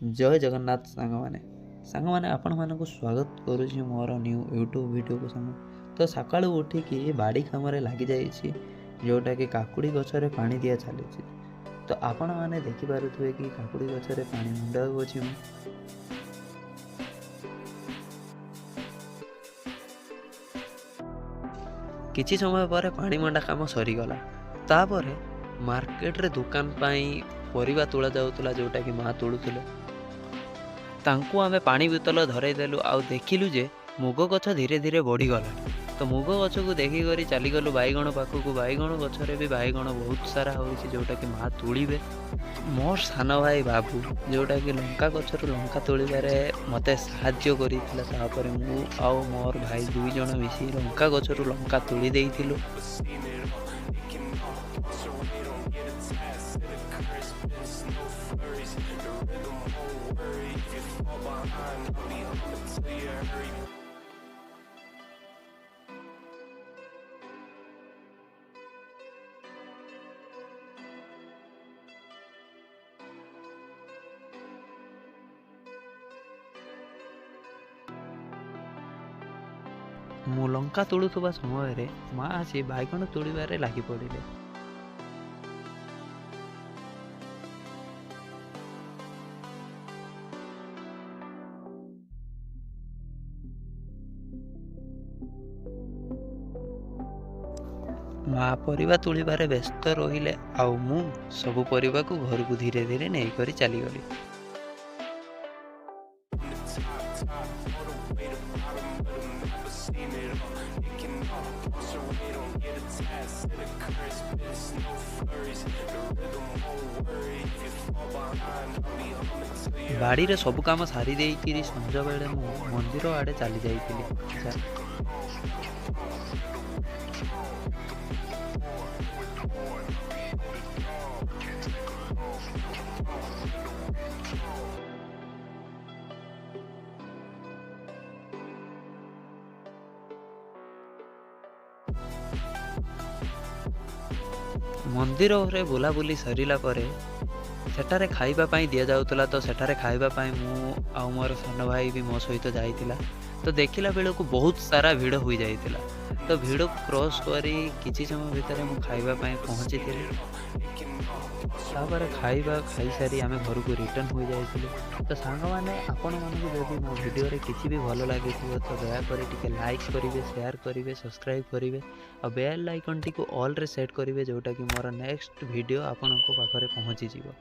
जय जगन्नाथ सांग मैंने आपण मानक स्वागत करुँच मोर न्यू यूट्यूब वीडियो को सांग। तो सका उठिकी बाड़ी काम लग जाइए जोटा कि काकुड़ी गचरे पानी दिया चली। तो आपण मैंने देखिपे कि काकुड़ी गचरे पानी मुंडाऊँगी किछि समय पर पानी मंडा काम सरीगला। तापर मार्केट रे दुकान पाई परिबा तोला जाउतला जोटा कि माँ तोड़ुले। तांकु आमे पानी बोतल धरईदेलु आउ देखिलु जे मुग गछ धीरे धीरे बढ़ीगला। तो मुग गछ को देखिक चलीगलु बैगण पाखक। बैगण गचरे भी बैगण बहुत सारा होइछि जोटा कि माँ तोड़े। मोर सान भाई बाबू जोटा कि लंका गचर लंका तोड़े मते साहाय्य करिथिला। तापर मु आउ मोर भाई दुई जण मिसी लंका गचर लंका तोड़ी देइथिलु। मु लंका तोड़ुवा समय माँ आसी बैगण तोड़े लगी पड़े। माँ परिबा तोड़े व्यस्त रहिले आउ मु सबु परिबा को घर को धीरे धीरे नहीं करी चली गली। बाड़ी रे सब काम सारी देकी संज बेले मु मंदिर आड़े चली जाइली। मंदिर रे बुलाबुली सरीला परे सेठारे खाइबा पाई दिया जाउतला। तो सेठारे खाइबा पाई मु आ मोर सान भाई भी मो सहित जाइतिला। तो देखिला बेले को बहुत सारा भीड़ हो जाइतिला। तो भीड़ क्रॉस करी किछि समय भितर मु खाइबा पाई पहुंची थिली। तापर खाइबा खाई सारी आमे घर को रिटर्न हो जाइतिले। तो सांग माने आपण मानकु जदि मो वीडियो रे किछि भी भलो लागिथिबो तो दया करी टिके लाइक करिवे, शेयर करिवे, सब्सक्राइब करिवे और बेल आइकन टी को ऑल रे सेट करिवे जोटा कि मोर नेक्स्ट वीडियो आपनको पाखरे पहुंची जिवो।